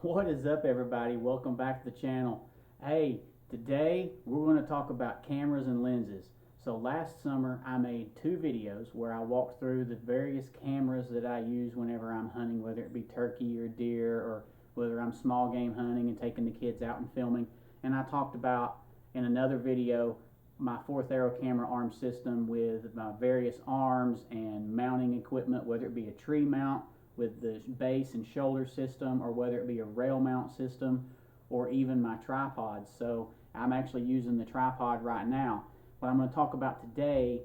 What is up, everybody? Welcome back to the channel. Hey, today we're going to talk about cameras and lenses. So last summer I made two videos where I walked through the various cameras that I use whenever I'm hunting, whether it be turkey or deer, or whether I'm small game hunting and taking the kids out and filming. And I talked about in another video my fourth arrow camera arm system with my various arms and mounting equipment, whether it be a tree mount with the base and shoulder system, or whether it be a rail mount system, or even my tripods. So I'm actually using the tripod right now. What I'm going to talk about today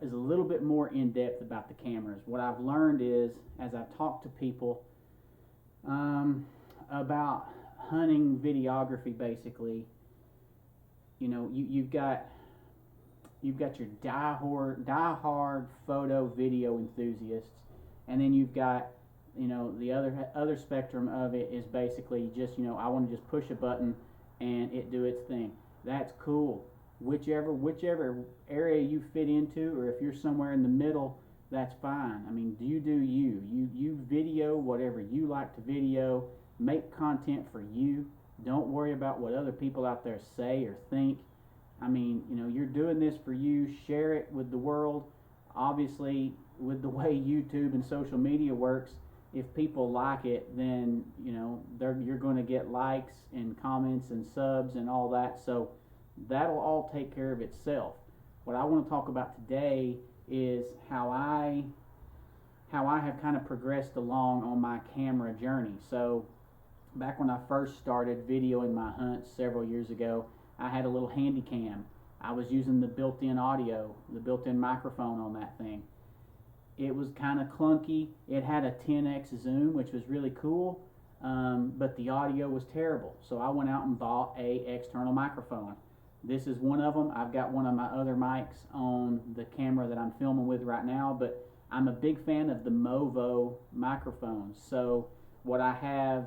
is a little bit more in depth about the cameras. What I've learned is, as I've talked to people about hunting videography, basically, you know, you've got your diehard photo video enthusiasts, and then you've got, you know, the other spectrum of it is basically just, you know, I want to just push a button and it do its thing. That's cool. Whichever area you fit into, or if you're somewhere in the middle, that's fine. I mean, you do you video whatever you like to video. Make content for you. Don't worry about what other people out there say or think. I mean, you know, you're doing this for you. Share it with the world. Obviously, with the way YouTube and social media works, if people like it, then, you know, you're going to get likes and comments and subs and all that. So that'll all take care of itself. What I want to talk about today is how I have kind of progressed along on my camera journey. So back when I first started videoing my hunts several years ago, I had a little handy cam. I was using the built-in audio, the built-in microphone on that thing. It was kind of clunky. It had a 10x zoom, which was really cool, but the audio was terrible. So I went out and bought a external microphone. This is one of them. I've got one of my other mics on the camera that I'm filming with right now, but I'm a big fan of the Movo microphones. So what I have,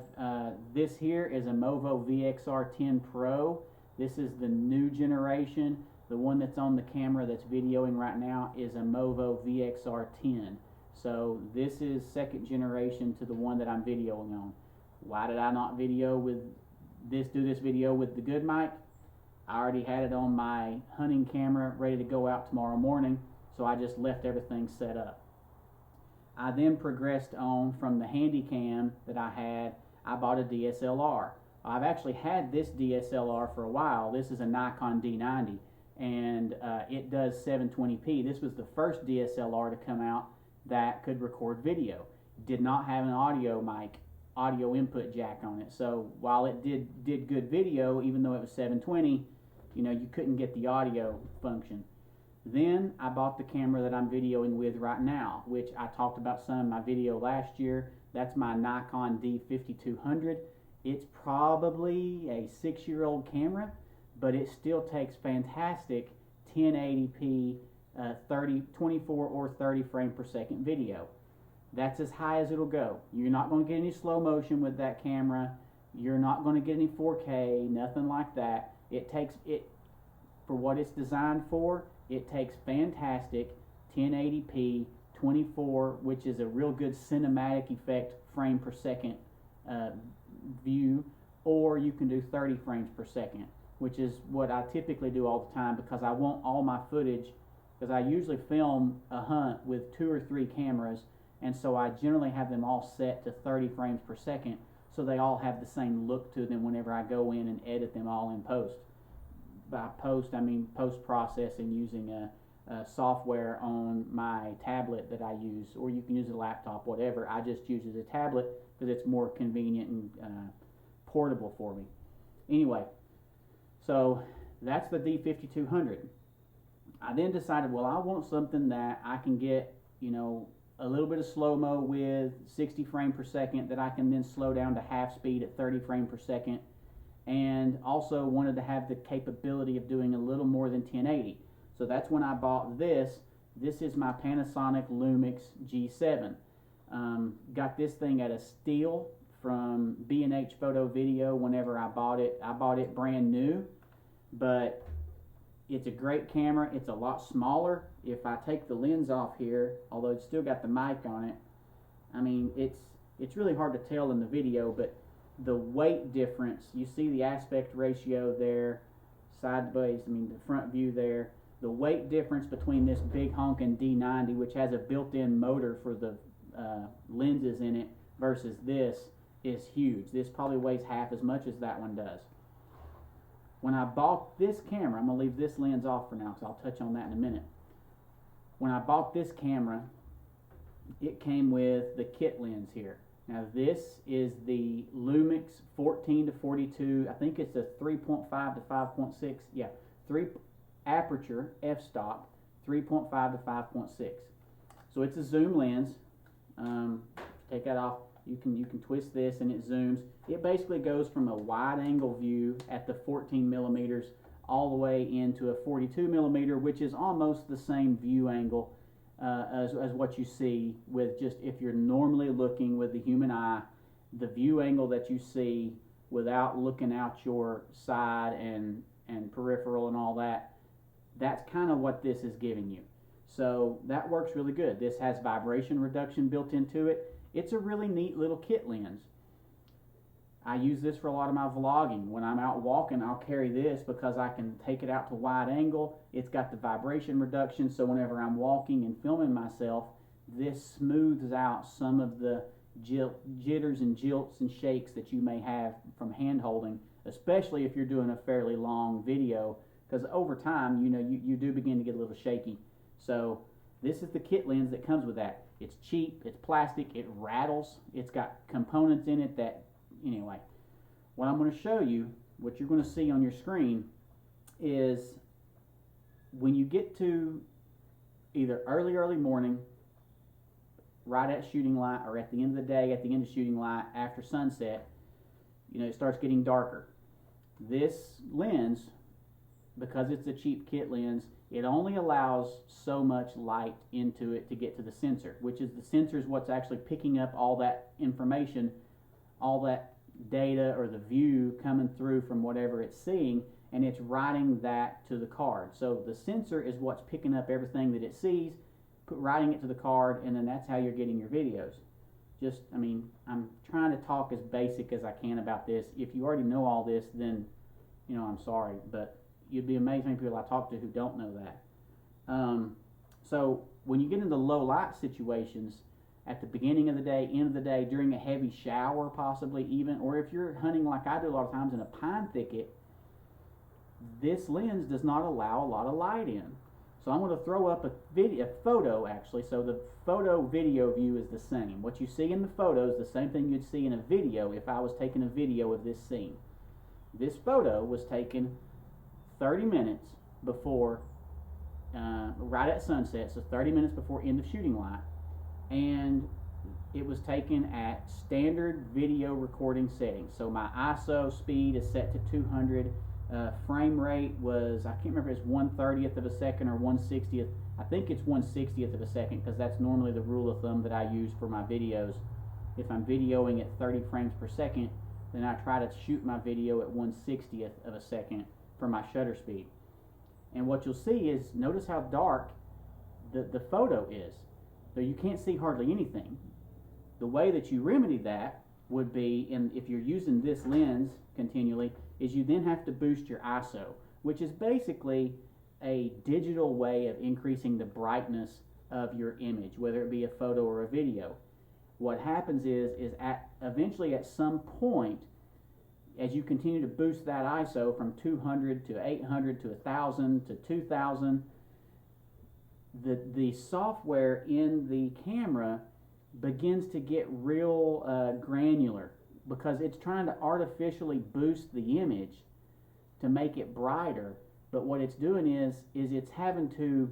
this here is a Movo VXR10 Pro. This is the new generation. The one that's on the camera that's videoing right now is a Movo VXR10. So this is second generation to the one that I'm videoing on. Why did I not do this video with the good mic? I already had it on my hunting camera ready to go out tomorrow morning, so I just left everything set up. I then progressed on from the handy cam that I had. I bought a DSLR. I've actually had this DSLR for a while. This is a Nikon D90, and it does 720p. This was the first DSLR to come out that could record video. Did not have an audio mic, audio input jack on it. So while it did good video, even though it was 720, you know, you couldn't get the audio function. Then I bought the camera that I'm videoing with right now, which I talked about some in my video last year. That's my Nikon D5200. It's probably a 6-year-old camera, but it still takes fantastic 1080p 24 or 30 frame per second video. That's as high as it'll go. You're not going to get any slow motion with that camera. You're not going to get any 4K, nothing like that. It takes it for what it's designed for. It takes fantastic 1080p 24, which is a real good cinematic effect frame per second view, or you can do 30 frames per second, which is what I typically do all the time, because I want all my footage, because I usually film a hunt with 2 or 3 cameras, and so I generally have them all set to 30 frames per second, so they all have the same look to them whenever I go in and edit them all in post. By post, I mean post-processing using a software on my tablet that I use, or you can use a laptop, whatever. I just use it as a tablet because it's more convenient and portable for me. Anyway, so that's the D5200. I then decided, well, I want something that I can get, you know, a little bit of slow-mo with 60 frames per second, that I can then slow down to half speed at 30 frames per second, and also wanted to have the capability of doing a little more than 1080. So that's when I bought this. This is my Panasonic Lumix G7. Got this thing at a steal from B&H Photo Video whenever I bought it. I bought it brand new, but it's a great camera. It's a lot smaller. If I take the lens off here, although it's still got the mic on it, I mean, it's really hard to tell in the video, but the weight difference, you see the aspect ratio there, sideways, I mean the front view there. The weight difference between this big honkin' D90, which has a built-in motor for the lenses in it, versus this is huge. This probably weighs half as much as that one does. When I bought this camera, I'm going to leave this lens off for now because I'll touch on that in a minute. When I bought this camera, it came with the kit lens here. Now this is the Lumix 14 to 42, I think it's a 3.5 to 5.6, yeah, 3 aperture f-stop, 3.5 to 5.6. So it's a zoom lens. Take that off. You can twist this and it zooms. It basically goes from a wide angle view at the 14 millimeters all the way into a 42 millimeter, which is almost the same view angle as what you see with just if you're normally looking with the human eye, the view angle that you see without looking out your side and peripheral and all that. That's kind of what this is giving you. So that works really good. This has vibration reduction built into it. It's a really neat little kit lens. I use this for a lot of my vlogging. When I'm out walking, I'll carry this because I can take it out to wide angle. It's got the vibration reduction, so whenever I'm walking and filming myself, this smooths out some of the jitters and jilts and shakes that you may have from hand holding, especially if you're doing a fairly long video, because over time, you know, you do begin to get a little shaky. So this is the kit lens that comes with that. It's cheap, it's plastic, it rattles, it's got components in it that, anyway, what I'm going to show you, what you're going to see on your screen is when you get to either early morning, right at shooting light, or at the end of the day, at the end of shooting light, after sunset, you know, it starts getting darker. This lens, because it's a cheap kit lens, it only allows so much light into it to get to the sensor, which is the sensor is what's actually picking up all that information, all that data or the view coming through from whatever it's seeing, and it's writing that to the card. So the sensor is what's picking up everything that it sees, writing it to the card, and then that's how you're getting your videos. Just, I mean, I'm trying to talk as basic as I can about this. If you already know all this, then, you know, I'm sorry, but you'd be amazed how many people I talk to who don't know that. So when you get into low light situations, at the beginning of the day, end of the day, during a heavy shower possibly even, or if you're hunting like I do a lot of times in a pine thicket, this lens does not allow a lot of light in. So I'm going to throw up a photo actually. So the photo video view is the same. What you see in the photo is the same thing you'd see in a video if I was taking a video of this scene. This photo was taken 30 minutes before, right at sunset, so 30 minutes before end of shooting light, and it was taken at standard video recording settings. So my ISO speed is set to 200, frame rate was, I can't remember if it's 1/30th of a second or 1/60th. I think it's 1/60th of a second because that's normally the rule of thumb that I use for my videos. If I'm videoing at 30 frames per second, then I try to shoot my video at 1/60th of a second for my shutter speed. And what you'll see is, notice how dark the photo is. So you can't see hardly anything. The way that you remedy that would be, if you're using this lens continually, is you then have to boost your ISO, which is basically a digital way of increasing the brightness of your image, whether it be a photo or a video. What happens is eventually at some point, as you continue to boost that ISO from 200 to 800 to 1000 to 2000, the software in the camera begins to get real granular, because it's trying to artificially boost the image to make it brighter. But what it's doing is it's having to,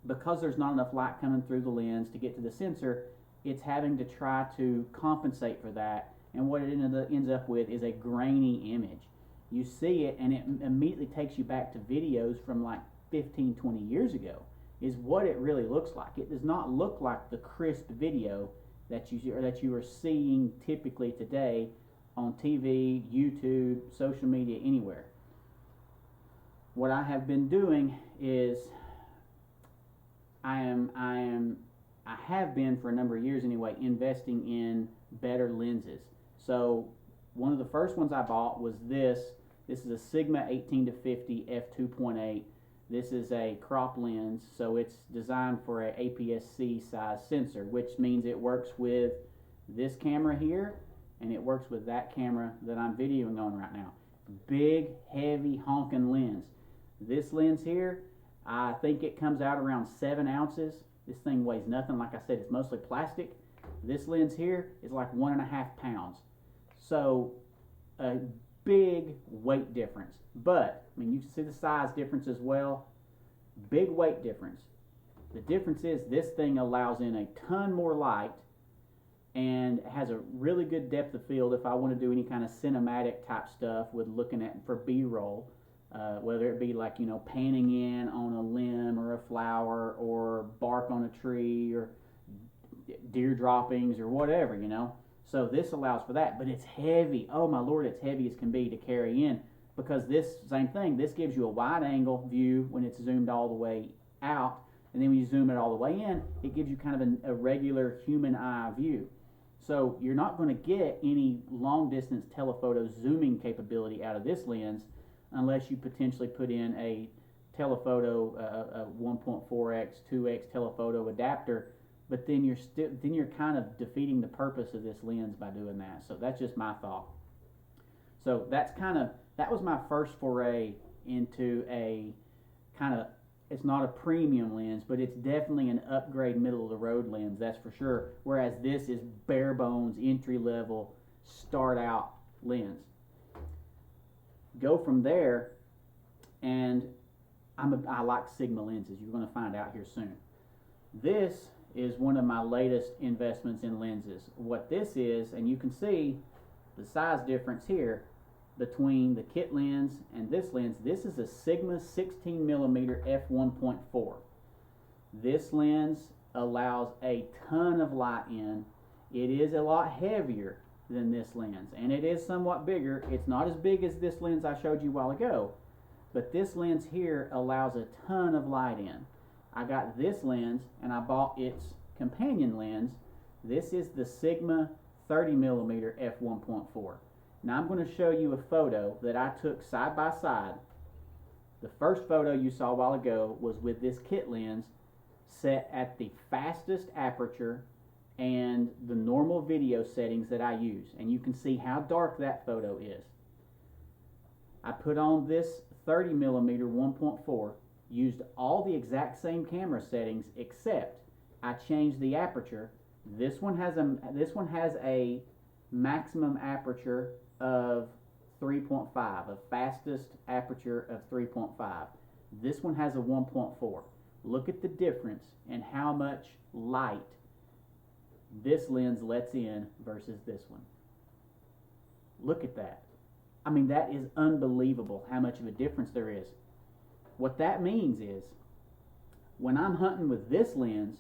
because there's not enough light coming through the lens to get to the sensor, it's having to try to compensate for that. And what it ends up with is a grainy image. You see it and it immediately takes you back to videos from like 15, 20 years ago, is what it really looks like. It does not look like the crisp video that you are seeing typically today on TV, YouTube, social media, anywhere. What I have been doing is I have been for a number of years anyway, investing in better lenses. So One of the first ones I bought was this. This is a Sigma 18-50 f2.8. This is a crop lens, so it's designed for a APS-C size sensor, which means it works with this camera here, and it works with that camera that I'm videoing on right now. Big, heavy, honking lens. This lens here, I think it comes out around 7 ounces. This thing weighs nothing. Like I said, it's mostly plastic. This lens here is like 1.5 pounds. So a big weight difference. But, I mean, you can see the size difference as well. Big weight difference. The difference is this thing allows in a ton more light and has a really good depth of field if I want to do any kind of cinematic type stuff with looking at for B-roll, whether it be like, you know, panning in on a limb or a flower or bark on a tree or deer droppings or whatever, you know. So this allows for that, but it's heavy. Oh my Lord, it's heavy as can be to carry in, because this same thing, this gives you a wide angle view when it's zoomed all the way out, and then when you zoom it all the way in, it gives you kind of a regular human eye view. So you're not going to get any long distance telephoto zooming capability out of this lens unless you potentially put in a telephoto, a 1.4x, 2x telephoto adapter. But then you're kind of defeating the purpose of this lens by doing that. So that's just my thought. So that was my first foray into a kind of, it's not a premium lens, but it's definitely an upgrade middle of the road lens, that's for sure. Whereas this is bare bones, entry level, start out lens. Go from there, and I like Sigma lenses. You're going to find out here soon. This is one of my latest investments in lenses. What this is, and you can see the size difference here between the kit lens and this lens. This is a Sigma 16mm f1.4. This lens allows a ton of light in. It is a lot heavier than this lens, and it is somewhat bigger. It's not as big as this lens I showed you a while ago, but this lens here allows a ton of light in. I got this lens and I bought its companion lens. This is the Sigma 30mm f1.4. Now I'm going to show you a photo that I took side by side. The first photo you saw a while ago was with this kit lens set at the fastest aperture and the normal video settings that I use, and you can see how dark that photo is. I put on this 30mm 1.4, used all the exact same camera settings except I changed the aperture. This one has a maximum aperture of 3.5, a fastest aperture of 3.5. This one has a 1.4. Look at the difference in how much light this lens lets in versus this one. Look at that. I mean, that is unbelievable how much of a difference there is. What that means is, when I'm hunting with this lens,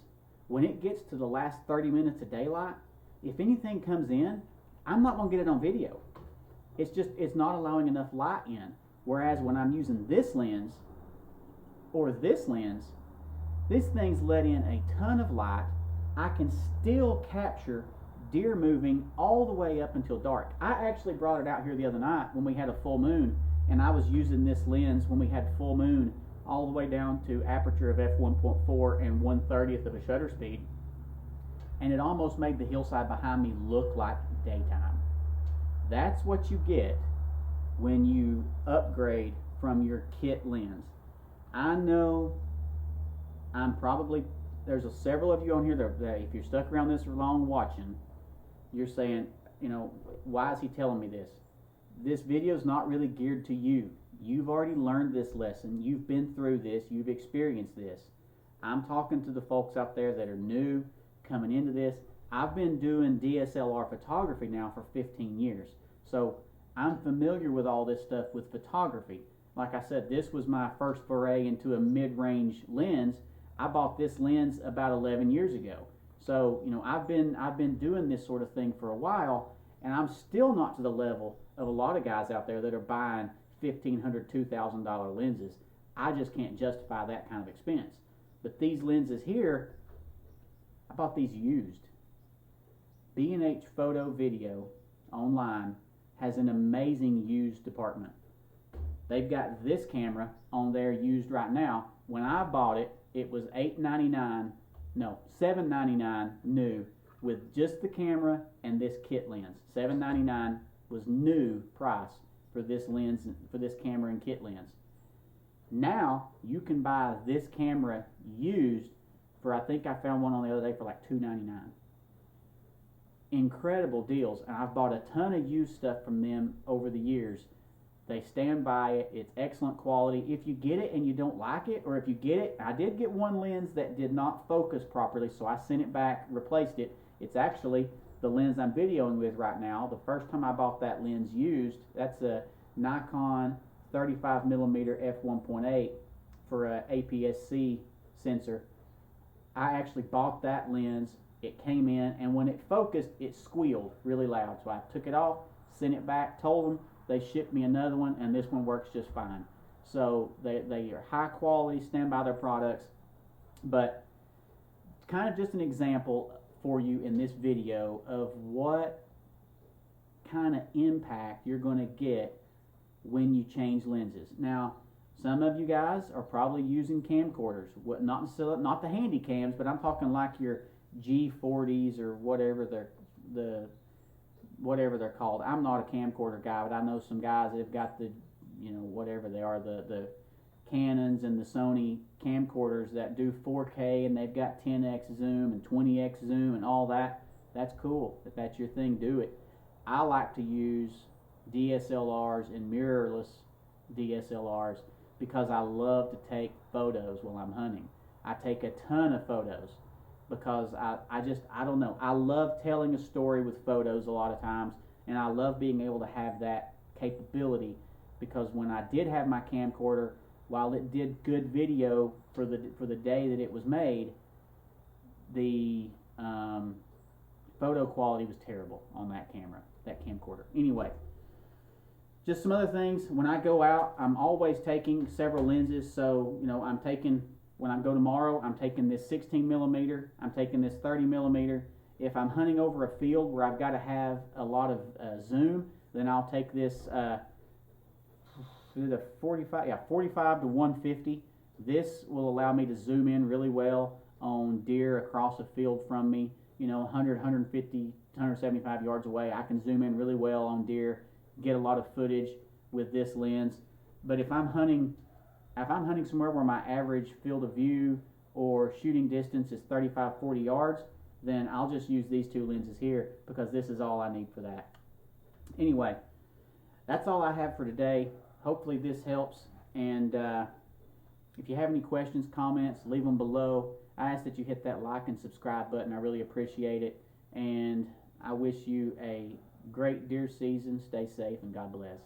when it gets to the last 30 minutes of daylight, if anything comes in, I'm not going to get it on video. It's not allowing enough light in. Whereas when I'm using this lens, or this lens, this thing's let in a ton of light. I can still capture deer moving all the way up until dark. I actually brought it out here the other night when we had a full moon, and I was using this lens when we had full moon all the way down to aperture of f1.4 and 1/30th of a shutter speed, and it almost made the hillside behind me look like daytime. That's what you get when you upgrade from your kit lens. I know there's several of you on here that if you're stuck around this for long watching, you're saying, you know, why is he telling me this? This video is not really geared to you. You've already learned this lesson. You've been through this. You've experienced this. I'm talking to the folks out there that are new, coming into this. I've been doing DSLR photography now for 15 years. So I'm familiar with all this stuff with photography. Like I said, this was my first foray into a mid-range lens. I bought this lens about 11 years ago. So, you know, I've been doing this sort of thing for a while, and I'm still not to the level of a lot of guys out there that are buying $1,500, $2,000 lenses. I just can't justify that kind of expense. But these lenses here, I bought these used. B&H Photo Video online has an amazing used department. They've got this camera on there used right now. When I bought it, it was $7.99 new with just the camera and this kit lens. $7.99 was new price for this lens, for this camera and kit lens. Now you can buy this camera used for, I think I found one on the other day for like $2.99. Incredible deals, and I've bought a ton of used stuff from them over the years. They stand by it. It's excellent quality. If you get it and you don't like it, or if you get it, I did get one lens that did not focus properly, so I sent it back, replaced it. It's actually the lens I'm videoing with right now. The first time I bought that lens used, that's a Nikon 35mm f1.8 for a APS-C sensor. I actually bought that lens. It came in, and when it focused, it squealed really loud. So I took it off, sent it back, told them. They shipped me another one, and this one works just fine. So they are high quality, stand by their products. But kind of just an example for you in this video of what kind of impact you're going to get when you change lenses. Now, some of you guys are probably using camcorders, not necessarily, not the handy cams, but I'm talking like your G40s or whatever they're called. I'm not a camcorder guy, but I know some guys that have got the, whatever they are, the Canons and the Sony camcorders that do 4K, and they've got 10x zoom and 20x zoom and all that. That's cool. If that's your thing, do it. I like to use DSLRs and mirrorless DSLRs because I love to take photos while I'm hunting. I take a ton of photos because I don't know. I love telling a story with photos a lot of times, and I love being able to have that capability, because when I did have my camcorder, while it did good video for the day that it was made, the photo quality was terrible on that camcorder. Anyway, just some other things. When I go out, I'm always taking several lenses. So, when I go tomorrow, I'm taking this 16mm, I'm taking this 30mm. If I'm hunting over a field where I've got to have a lot of zoom, then I'll take this the 45 to 150. This will allow me to zoom in really well on deer across a field from me, 100, 150, 175 yards away. I can zoom in really well on deer, get a lot of footage with this lens. But if I'm hunting somewhere where my average field of view or shooting distance is 35, 40 yards, then I'll just use these two lenses here, because this is all I need for that. Anyway, that's all I have for today. Hopefully this helps, and if you have any questions, comments, leave them below. I ask that you hit that like and subscribe button. I really appreciate it, and I wish you a great deer season. Stay safe, and God bless.